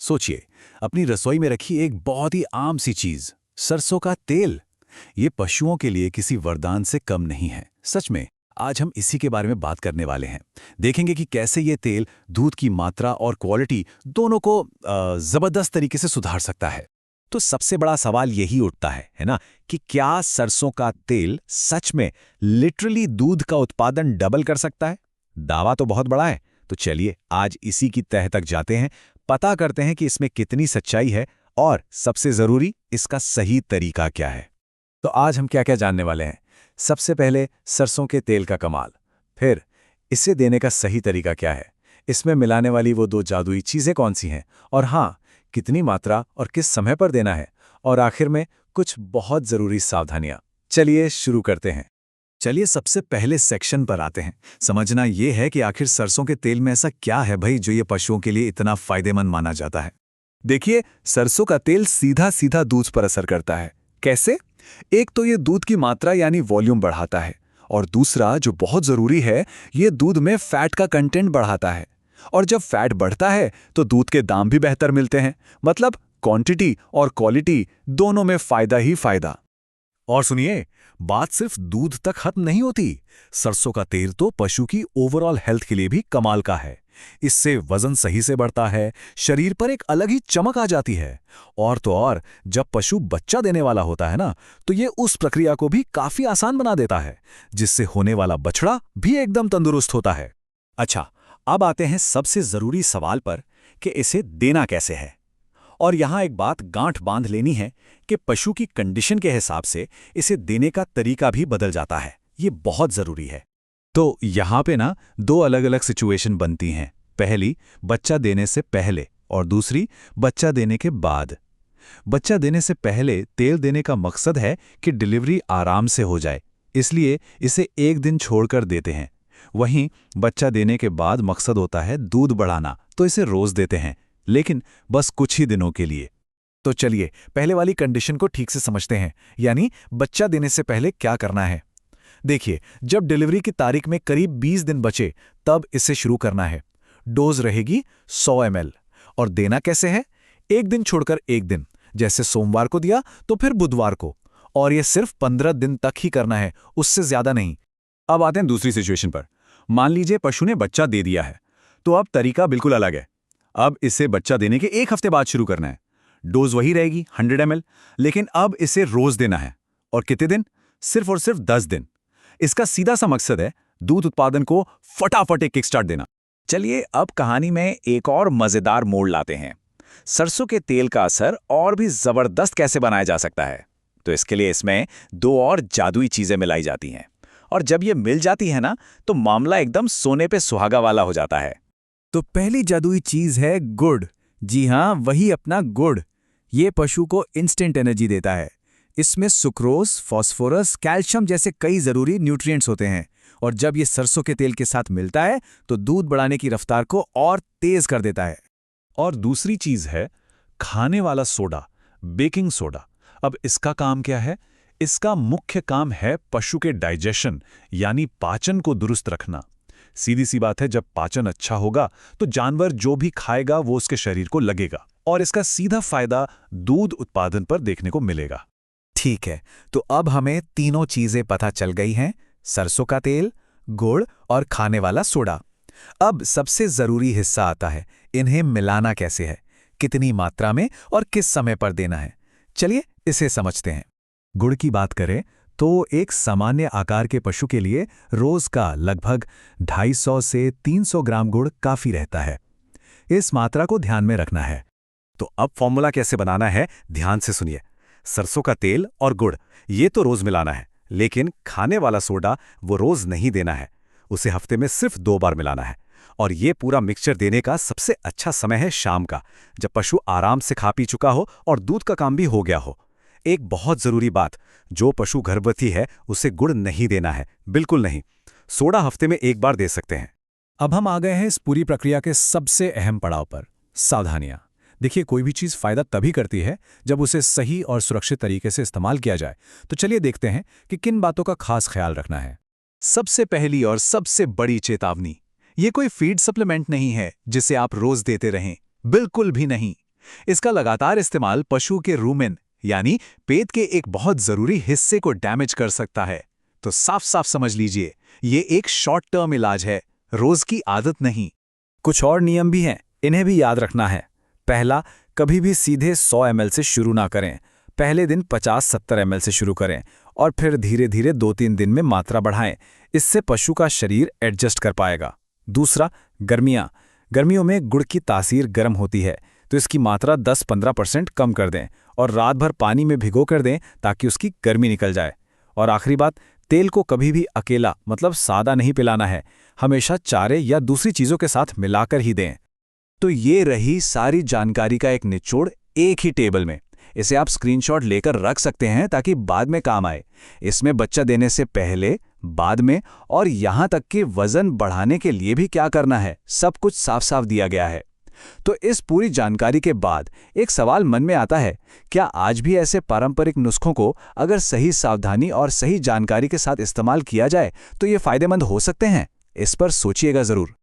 सोचिए, अपनी रसोई में रखी एक बहुत ही आम सी चीज, सरसों का तेल। ये पशुओं के लिए किसी वरदान से कम नहीं है। सच में, आज हम इसी के बारे में बात करने वाले हैं। देखेंगे कि कैसे ये तेल दूध की मात्रा और क्वालिटी दोनों को जबरदस्त तरीके से सुधार सकता है। तो सबसे बड़ा सवाल यही उठता है ना, कि क्या सरसों का तेल सच में लिटरली दूध का उत्पादन डबल कर सकता है? दावा तो बहुत बड़ा है। तो चलिए आज इसी की तह तक जाते हैं, पता करते हैं कि इसमें कितनी सच्चाई है और सबसे जरूरी इसका सही तरीका क्या है। तो आज हम क्या क्या जानने वाले हैं। सबसे पहले सरसों के तेल का कमाल, फिर इसे देने का सही तरीका क्या है, इसमें मिलाने वाली वो दो जादुई चीजें कौन सी हैं, और हाँ, कितनी मात्रा और किस समय पर देना है, और आखिर में कुछ बहुत जरूरी सावधानियां। चलिए शुरू करते हैं। चलिए सबसे पहले सेक्शन पर आते हैं। समझना यह है कि आखिर सरसों के तेल में ऐसा क्या है भाई जो ये पशुओं के लिए इतना फायदेमंद माना जाता है। देखिए, सरसों का तेल सीधा सीधा दूध पर असर करता है। कैसे? एक तो ये दूध की मात्रा यानी वॉल्यूम बढ़ाता है, और दूसरा जो बहुत जरूरी है, ये दूध में फैट का कंटेंट बढ़ाता है। और जब फैट बढ़ता है तो दूध के दाम भी बेहतर मिलते हैं। मतलब क्वांटिटी और क्वालिटी दोनों में फायदा ही फायदा। और सुनिए, बात सिर्फ दूध तक खत्म नहीं होती। सरसों का तेल तो पशु की ओवरऑल हेल्थ के लिए भी कमाल का है। इससे वजन सही से बढ़ता है, शरीर पर एक अलग ही चमक आ जाती है। और तो और, जब पशु बच्चा देने वाला होता है ना, तो ये उस प्रक्रिया को भी काफी आसान बना देता है, जिससे होने वाला बछड़ा भी एकदम तंदुरुस्त होता है। अच्छा, अब आते हैं सबसे जरूरी सवाल पर कि इसे देना कैसे है। और यहां एक बात गांठ बांध लेनी है कि पशु की कंडीशन के हिसाब से इसे देने का तरीका भी बदल जाता है। ये बहुत जरूरी है। तो यहाँ पे ना दो अलग अलग सिचुएशन बनती हैं। पहली, बच्चा देने से पहले, और दूसरी, बच्चा देने के बाद। बच्चा देने से पहले तेल देने का मकसद है कि डिलीवरी आराम से हो जाए, इसलिए इसे एक दिन छोड़कर देते हैं। वहीं बच्चा देने के बाद मकसद होता है दूध बढ़ाना, तो इसे रोज देते हैं, लेकिन बस कुछ ही दिनों के लिए। तो चलिए पहले वाली कंडीशन को ठीक से समझते हैं, यानी बच्चा देने से पहले क्या करना है। देखिए, जब डिलीवरी की तारीख में करीब 20 दिन बचे, तब इसे शुरू करना है। डोज रहेगी 100 ml। और देना कैसे है? एक दिन छोड़कर एक दिन, जैसे सोमवार को दिया तो फिर बुधवार को। और यह सिर्फ 15 दिन तक ही करना है, उससे ज्यादा नहीं। अब आते हैं दूसरी सिचुएशन पर। मान लीजिए पशु ने बच्चा दे दिया है, तो अब तरीका बिल्कुल अलग है। अब इसे बच्चा देने के एक हफ्ते बाद शुरू करना है। डोज वही रहेगी 100 ml, लेकिन अब इसे रोज देना है। और कितने दिन? सिर्फ और सिर्फ 10 दिन। इसका सीधा सा मकसद है दूध उत्पादन को फटाफट एक किकस्टार्ट देना। चलिए अब कहानी में एक और मजेदार मोड़ लाते हैं। सरसों के तेल का असर और भी जबरदस्त कैसे बनाया जा सकता है? तो इसके लिए इसमें दो और जादुई चीजें मिलाई जाती हैं। और जब ये मिल जाती है ना, तो मामला एकदम सोने पे सुहागा वाला हो जाता है। तो पहली जादुई चीज है गुड़। जी हाँ, वही अपना गुड़। ये पशु को इंस्टेंट एनर्जी देता है। इसमें सुक्रोज, फास्फोरस, कैल्शियम जैसे कई जरूरी न्यूट्रिएंट्स होते हैं। और जब ये सरसों के तेल के साथ मिलता है तो दूध बढ़ाने की रफ्तार को और तेज कर देता है। और दूसरी चीज है खाने वाला सोडा, बेकिंग सोडा। अब इसका काम क्या है? इसका मुख्य काम है पशु के डाइजेशन यानी पाचन को दुरुस्त रखना। सीधी सी बात है, जब पाचन अच्छा होगा तो जानवर जो भी खाएगा वो उसके शरीर को लगेगा, और इसका सीधा फायदा दूध उत्पादन पर देखने को मिलेगा। ठीक है, तो अब हमें तीनों चीजें पता चल गई हैं, सरसों का तेल, गुड़ और खाने वाला सोडा। अब सबसे जरूरी हिस्सा आता है, इन्हें मिलाना कैसे है, कितनी मात्रा में और किस समय पर देना है। चलिए इसे समझते हैं। गुड़ की बात करें तो एक सामान्य आकार के पशु के लिए रोज का लगभग 250 से 300 ग्राम गुड़ काफी रहता है। इस मात्रा को ध्यान में रखना है। तो अब फॉर्मूला कैसे बनाना है, ध्यान से सुनिए। सरसों का तेल और गुड़ ये तो रोज मिलाना है, लेकिन खाने वाला सोडा वो रोज नहीं देना है, उसे हफ्ते में सिर्फ 2 बार मिलाना है। और ये पूरा मिक्सचर देने का सबसे अच्छा समय है शाम का, जब पशु आराम से खा पी चुका हो और दूध का काम भी हो गया हो। एक बहुत जरूरी बात, जो पशु गर्भवती है उसे गुड़ नहीं देना है, बिल्कुल नहीं। सोडा हफ्ते में 1 बार दे सकते हैं। अब हम आ गए हैं इस पूरी प्रक्रिया के सबसे अहम पड़ाव पर, सावधानियां। देखिए, कोई भी चीज फायदा तभी करती है जब उसे सही और सुरक्षित तरीके से इस्तेमाल किया जाए। तो चलिए देखते हैं कि किन बातों का खास ख्याल रखना है। सबसे पहली और सबसे बड़ी चेतावनी, ये कोई फीड सप्लीमेंट नहीं है जिसे आप रोज देते रहें, बिल्कुल भी नहीं। इसका लगातार इस्तेमाल पशु के रूमेन यानी पेट के एक बहुत जरूरी हिस्से को डैमेज कर सकता है। तो साफ साफ समझ लीजिए, ये एक शॉर्ट टर्म इलाज है, रोज की आदत नहीं। कुछ और नियम भी हैं, इन्हें भी याद रखना है। पहला, कभी भी सीधे 100 ml से शुरू ना करें। पहले दिन 50-70 ml से शुरू करें और फिर धीरे धीरे 2-3 दिन में मात्रा बढ़ाएं। इससे पशु का शरीर एडजस्ट कर पाएगा। दूसरा, गर्मियों में गुड़ की तासीर गर्म होती है, तो इसकी मात्रा 10-15% कम कर दें और रात भर पानी में भिगो कर दें ताकि उसकी गर्मी निकल जाए। और आखिरी बात, तेल को कभी भी अकेला मतलब सादा नहीं पिलाना है, हमेशा चारे या दूसरी चीज़ों के साथ मिलाकर ही दें। तो ये रही सारी जानकारी का एक निचोड़ एक ही टेबल में। इसे आप स्क्रीनशॉट लेकर रख सकते हैं ताकि बाद में काम आए। इसमें बच्चा देने से पहले, बाद में और यहाँ तक कि वजन बढ़ाने के लिए भी क्या करना है, सब कुछ साफ साफ दिया गया है। तो इस पूरी जानकारी के बाद एक सवाल मन में आता है, क्या आज भी ऐसे पारंपरिक नुस्खों को अगर सही सावधानी और सही जानकारी के साथ इस्तेमाल किया जाए तो ये फायदेमंद हो सकते हैं? इस पर सोचिएगा जरूर।